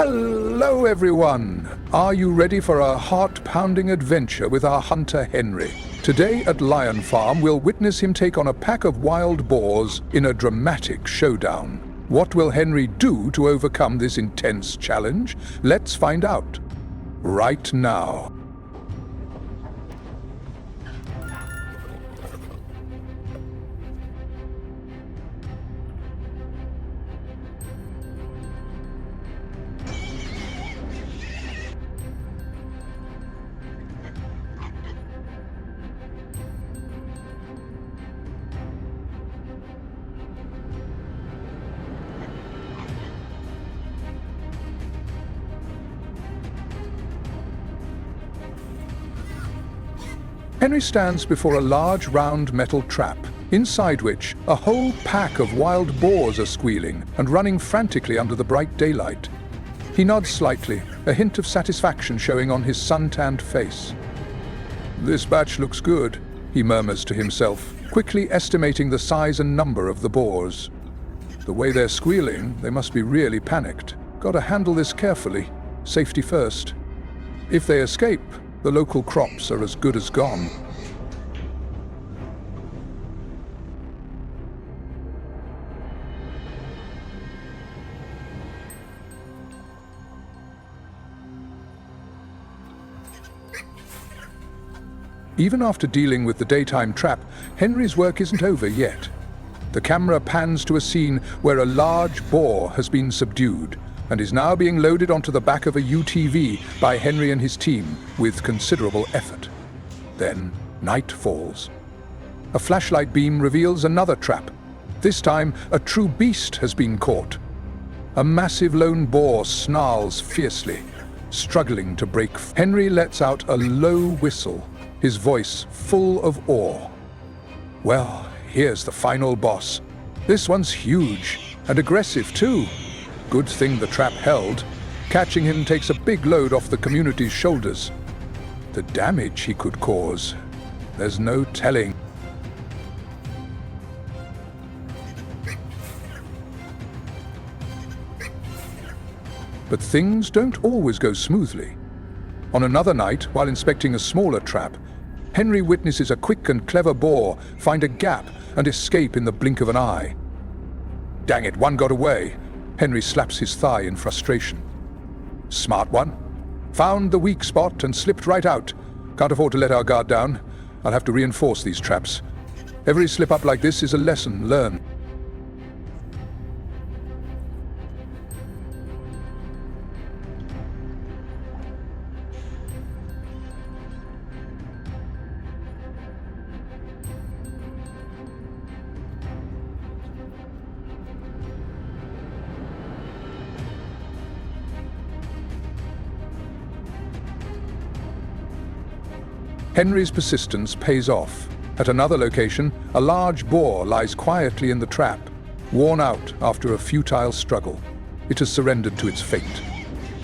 Hello everyone! Are you ready for a heart-pounding adventure with our hunter Henry? Today at Lion Farm we'll witness him take on a pack of wild boars in a dramatic showdown. What will Henry do to overcome this intense challenge? Let's find out right now. Henry stands before a large round metal trap, inside which a whole pack of wild boars are squealing and running frantically under the bright daylight. He nods slightly, a hint of satisfaction showing on his sun-tanned face. "This batch looks good," he murmurs to himself, quickly estimating the size and number of the boars. "The way they're squealing, they must be really panicked. Gotta handle this carefully. Safety first. If they escape, the local crops are as good as gone." Even after dealing with the daytime trap, Henry's work isn't over yet. The camera pans to a scene where a large boar has been subdued and is now being loaded onto the back of a UTV by Henry and his team with considerable effort. Then night falls. A flashlight beam reveals another trap. This time, a true beast has been caught. A massive lone boar snarls fiercely, struggling to break. Henry lets out a low whistle, his voice full of awe. Well, here's the final boss. This one's huge and aggressive too. Good thing the trap held. Catching him takes a big load off the community's shoulders. The damage he could cause, there's no telling. But things don't always go smoothly. On another night, while inspecting a smaller trap, Henry witnesses a quick and clever boar find a gap and escape in the blink of an eye. Dang it, one got away. Henry slaps his thigh in frustration. Smart one. Found the weak spot and slipped right out. Can't afford to let our guard down. I'll have to reinforce these traps. Every slip-up like this is a lesson learned. Henry's persistence pays off. At another location, a large boar lies quietly in the trap, worn out after a futile struggle. It has surrendered to its fate.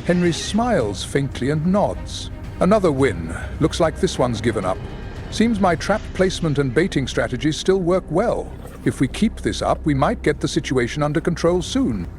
Henry smiles faintly and nods. Another win. Looks like this one's given up. Seems my trap placement and baiting strategies still work well. If we keep this up, we might get the situation under control soon.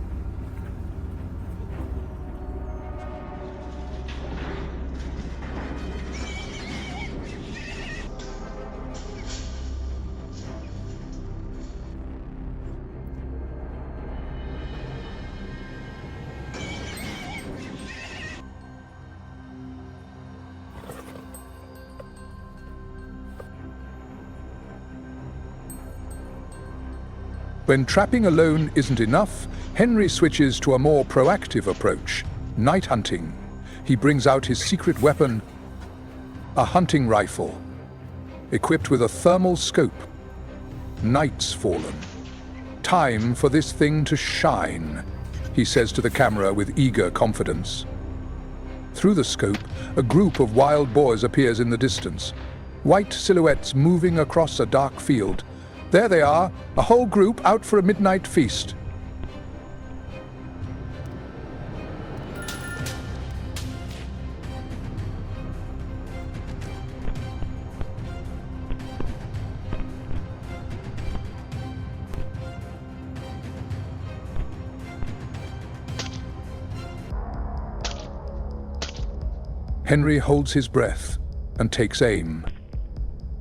When trapping alone isn't enough, Henry switches to a more proactive approach, night hunting. He brings out his secret weapon, a hunting rifle, equipped with a thermal scope. Night's fallen. Time for this thing to shine, he says to the camera with eager confidence. Through the scope, a group of wild boars appears in the distance, white silhouettes moving across a dark field. There they are, a whole group out for a midnight feast. Henry holds his breath and takes aim.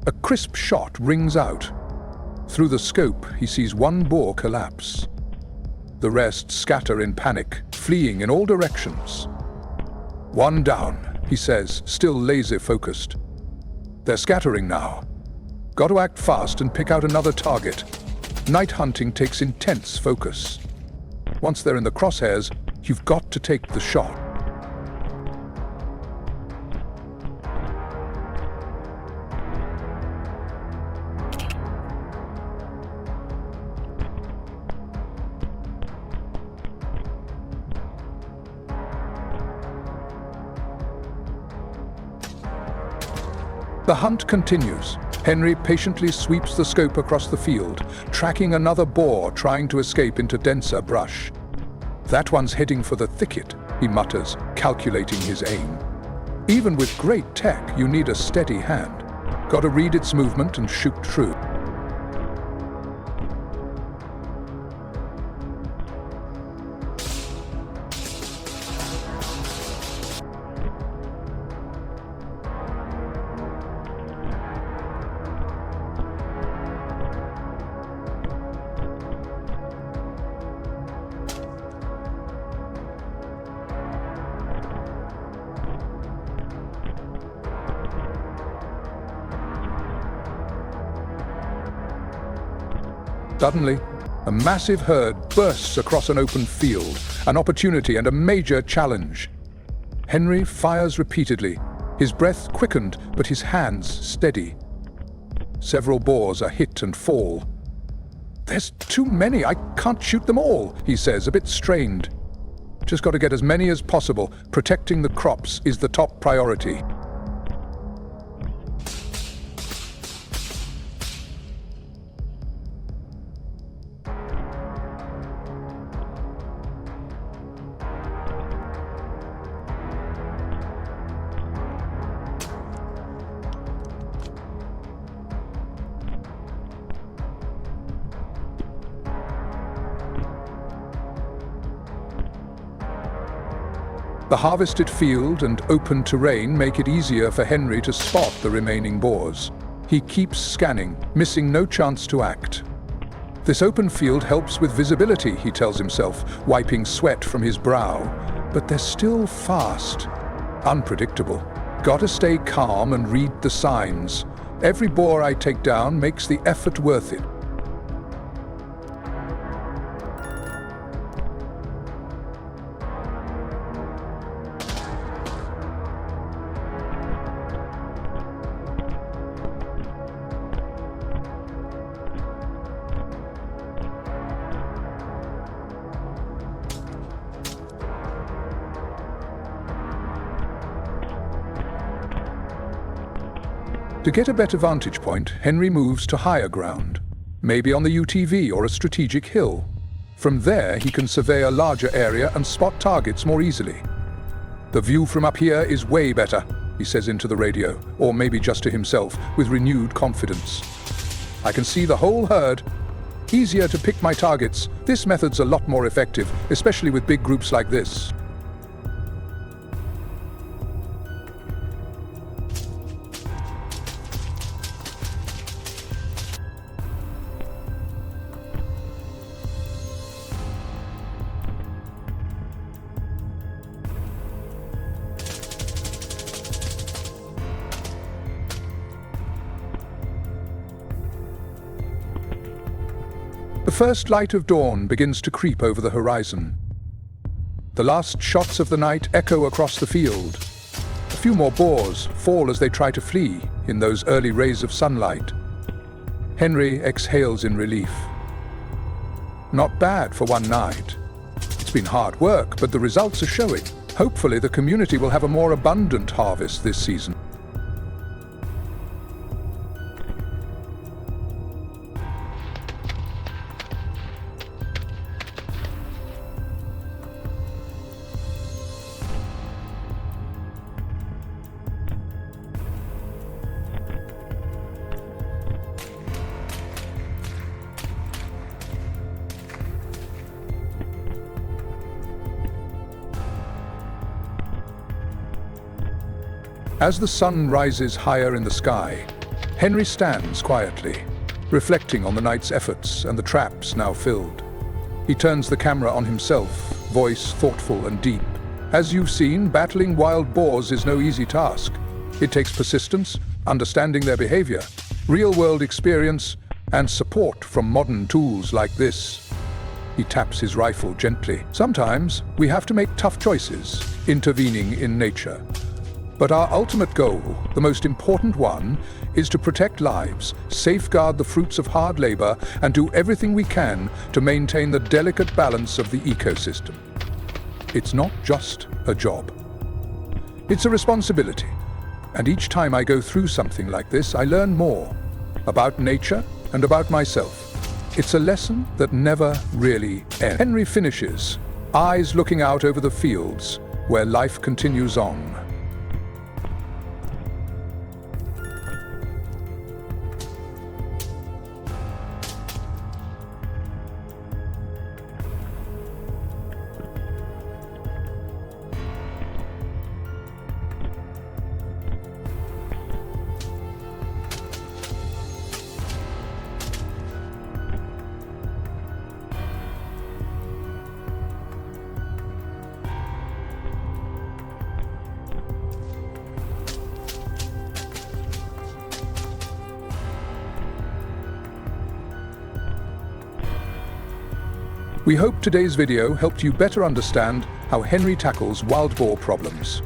A crisp shot rings out. Through the scope, he sees one boar collapse. The rest scatter in panic, fleeing in all directions. "One down," he says, still laser-focused. "They're scattering now. Got to act fast and pick out another target." Night hunting takes intense focus. Once they're in the crosshairs, you've got to take the shot. The hunt continues. Henry patiently sweeps the scope across the field, tracking another boar trying to escape into denser brush. "That one's heading for the thicket," he mutters, calculating his aim. Even with great tech, you need a steady hand. Got to read its movement and shoot true. Suddenly, a massive herd bursts across an open field, an opportunity and a major challenge. Henry fires repeatedly, his breath quickened but his hands steady. Several boars are hit and fall. "There's too many, I can't shoot them all," he says, a bit strained. "Just got to get as many as possible. Protecting the crops is the top priority." The harvested field and open terrain make it easier for Henry to spot the remaining boars. He keeps scanning, missing no chance to act. This open field helps with visibility, he tells himself, wiping sweat from his brow. But they're still fast, unpredictable. Gotta stay calm and read the signs. Every boar I take down makes the effort worth it. To get a better vantage point, Henry moves to higher ground, maybe on the UTV or a strategic hill. From there, he can survey a larger area and spot targets more easily. "The view from up here is way better," he says into the radio, or maybe just to himself, with renewed confidence. "I can see the whole herd. Easier to pick my targets. This method's a lot more effective, especially with big groups like this." The first light of dawn begins to creep over the horizon. The last shots of the night echo across the field. A few more boars fall as they try to flee in those early rays of sunlight. Henry exhales in relief. Not bad for one night. It's been hard work, but the results are showing. Hopefully the community will have a more abundant harvest this season. As the sun rises higher in the sky, Henry stands quietly, reflecting on the night's efforts and the traps now filled. He turns the camera on himself, voice thoughtful and deep. As you've seen, battling wild boars is no easy task. It takes persistence, understanding their behavior, real-world experience, and support from modern tools like this. He taps his rifle gently. Sometimes we have to make tough choices, intervening in nature. But our ultimate goal, the most important one, is to protect lives, safeguard the fruits of hard labor, and do everything we can to maintain the delicate balance of the ecosystem. It's not just a job. It's a responsibility. And each time I go through something like this, I learn more about nature and about myself. It's a lesson that never really ends. Henry finishes, eyes looking out over the fields where life continues on. We hope today's video helped you better understand how Henry tackles wild boar problems.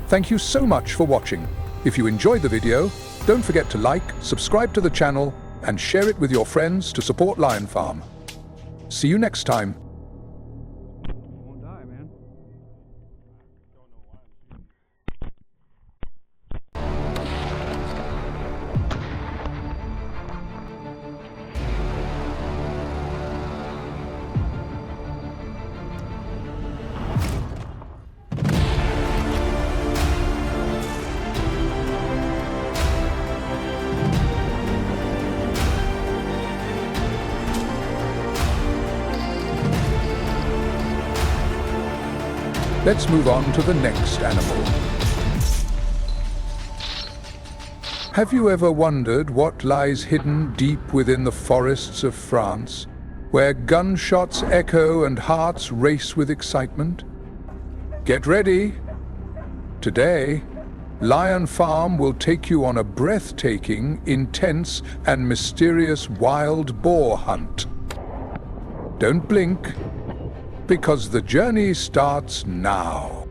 Thank you so much for watching. If you enjoyed the video, don't forget to like, subscribe to the channel, and share it with your friends to support Lion Farm. See you next time. Let's move on to the next animal. Have you ever wondered what lies hidden deep within the forests of France, where gunshots echo and hearts race with excitement? Get ready! Today, Lion Farm will take you on a breathtaking, intense, and mysterious wild boar hunt. Don't blink, because the journey starts now.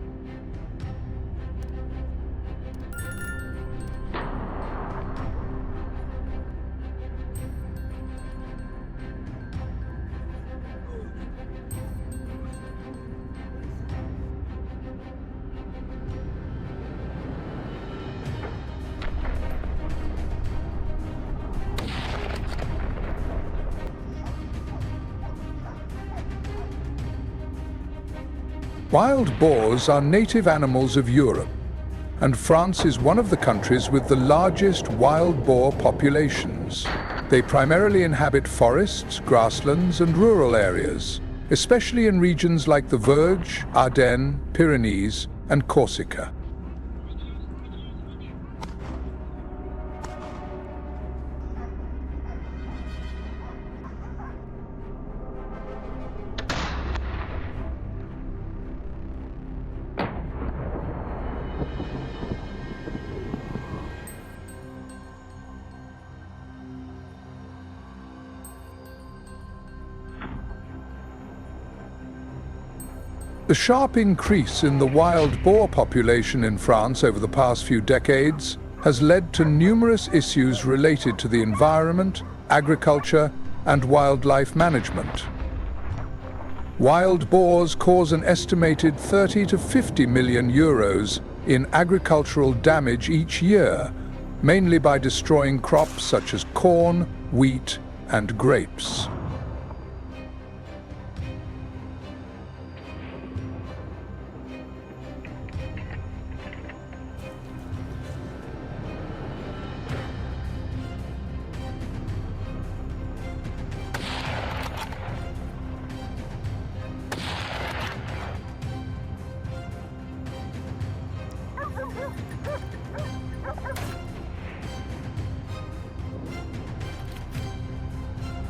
Wild boars are native animals of Europe, and France is one of the countries with the largest wild boar populations. They primarily inhabit forests, grasslands, and rural areas, especially in regions like the Vosges, Ardennes, Pyrenees, and Corsica. The sharp increase in the wild boar population in France over the past few decades has led to numerous issues related to the environment, agriculture, and wildlife management. Wild boars cause an estimated 30 to 50 million euros in agricultural damage each year, mainly by destroying crops such as corn, wheat, and grapes.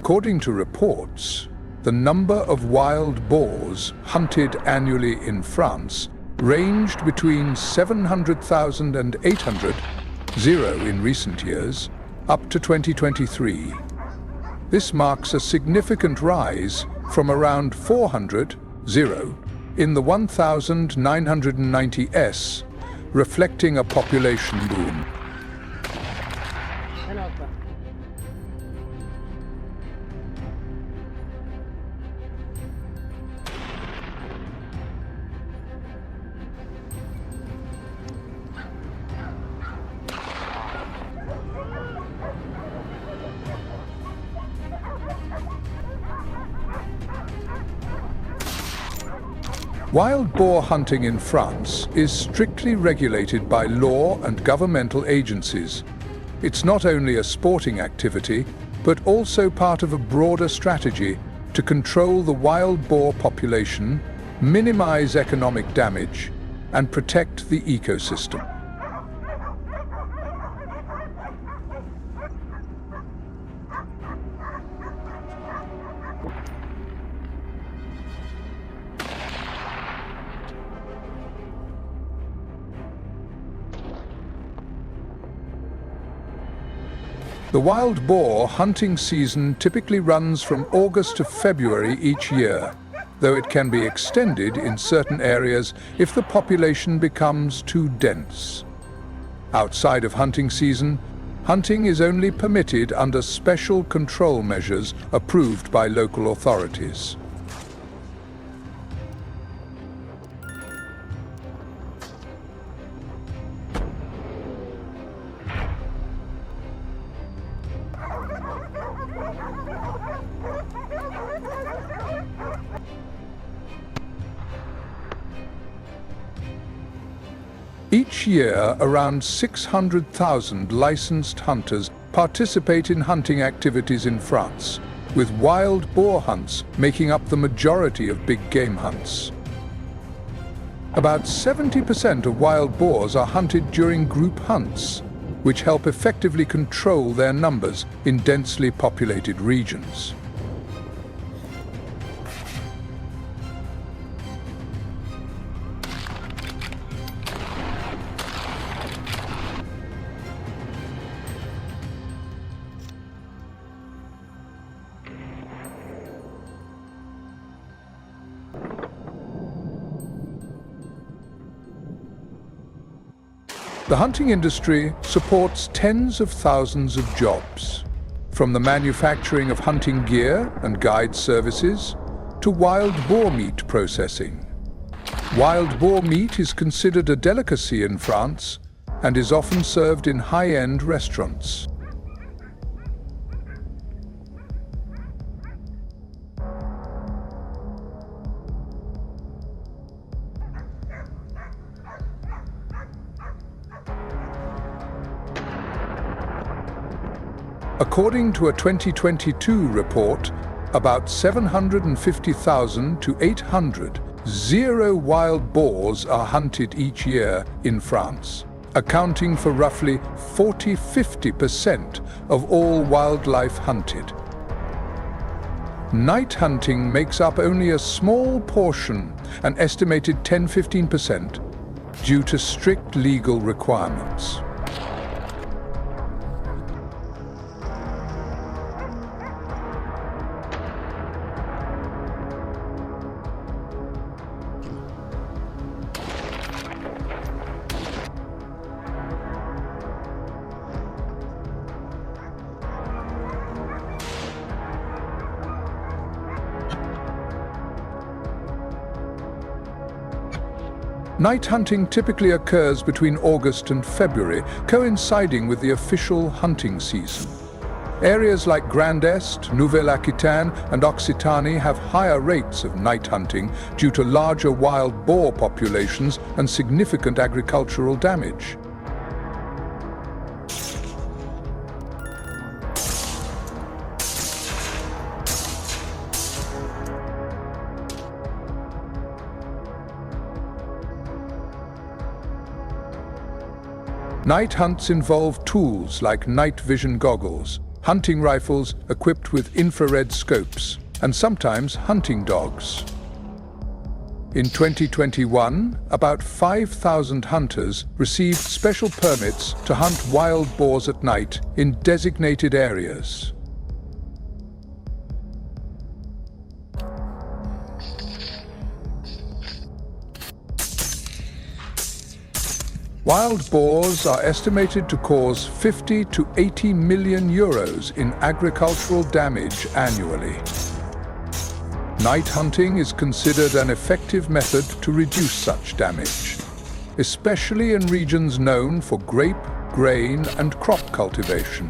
According to reports, the number of wild boars hunted annually in France ranged between 700,000 and 800, zero in recent years, up to 2023. This marks a significant rise from around 400, zero, in the 1990s, reflecting a population boom. Wild boar hunting in France is strictly regulated by law and governmental agencies. It's not only a sporting activity, but also part of a broader strategy to control the wild boar population, minimize economic damage, and protect the ecosystem. The wild boar hunting season typically runs from August to February each year, though it can be extended in certain areas if the population becomes too dense. Outside of hunting season, hunting is only permitted under special control measures approved by local authorities. Each year, around 600,000 licensed hunters participate in hunting activities in France, with wild boar hunts making up the majority of big game hunts. About 70% of wild boars are hunted during group hunts, which help effectively control their numbers in densely populated regions. The hunting industry supports tens of thousands of jobs, from the manufacturing of hunting gear and guide services to wild boar meat processing. Wild boar meat is considered a delicacy in France and is often served in high-end restaurants. According to a 2022 report, about 750,000 to 800 zero wild boars are hunted each year in France, accounting for roughly 40–50% of all wildlife hunted. Night hunting makes up only a small portion, an estimated 10–15%, due to strict legal requirements. Night hunting typically occurs between August and February, coinciding with the official hunting season. Areas like Grand Est, Nouvelle-Aquitaine and Occitanie have higher rates of night hunting due to larger wild boar populations and significant agricultural damage. Night hunts involve tools like night vision goggles, hunting rifles equipped with infrared scopes, and sometimes hunting dogs. In 2021, about 5,000 hunters received special permits to hunt wild boars at night in designated areas. Wild boars are estimated to cause 50 to 80 million euros in agricultural damage annually. Night hunting is considered an effective method to reduce such damage, especially in regions known for grape, grain, and crop cultivation.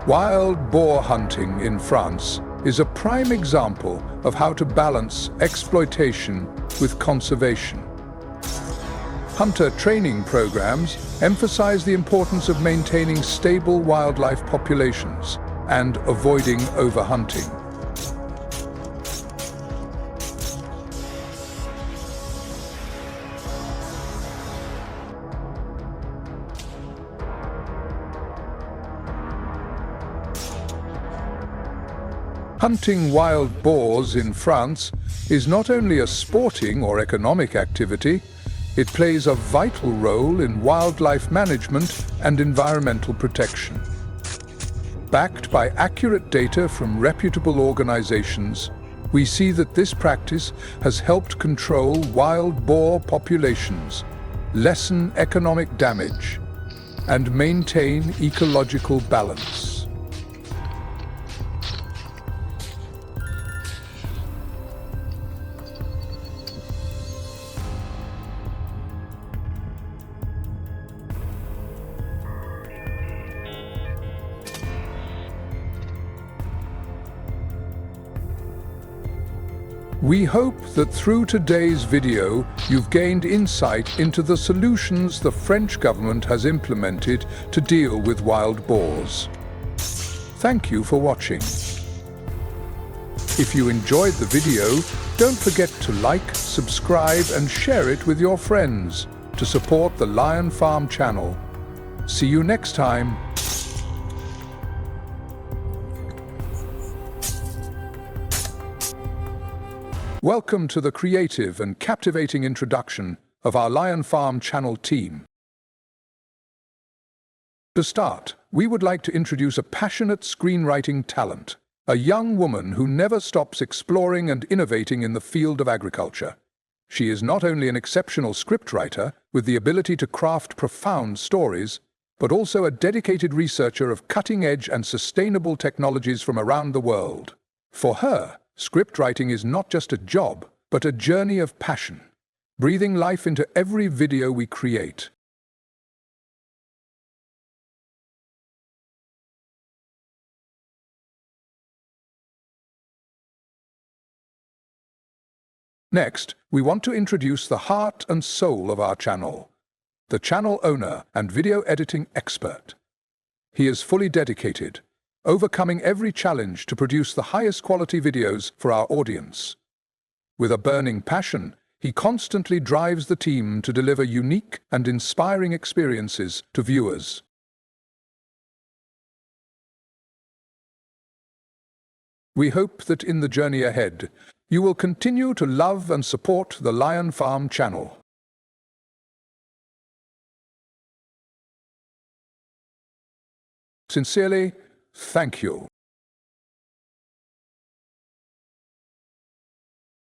Wild boar hunting in France is a prime example of how to balance exploitation with conservation. Hunter training programs emphasize the importance of maintaining stable wildlife populations and avoiding overhunting. Hunting wild boars in France is not only a sporting or economic activity, it plays a vital role in wildlife management and environmental protection. Backed by accurate data from reputable organizations, we see that this practice has helped control wild boar populations, lessen economic damage, and maintain ecological balance. We hope that through today's video, you've gained insight into the solutions the French government has implemented to deal with wild boars. Thank you for watching. If you enjoyed the video, don't forget to like, subscribe, and share it with your friends to support the Lion Farm channel. See you next time. Welcome to the creative and captivating introduction of our Lion Farm channel team. To start, we would like to introduce a passionate screenwriting talent, a young woman who never stops exploring and innovating in the field of agriculture. She is not only an exceptional scriptwriter with the ability to craft profound stories, but also a dedicated researcher of cutting-edge and sustainable technologies from around the world. For her, scriptwriting is not just a job, but a journey of passion, breathing life into every video we create. Next, we want to introduce the heart and soul of our channel, the channel owner and video editing expert. He is fully dedicated, overcoming every challenge to produce the highest quality videos for our audience. With a burning passion, he constantly drives the team to deliver unique and inspiring experiences to viewers. We hope that in the journey ahead, you will continue to love and support the Lion Farm channel. Sincerely, thank you.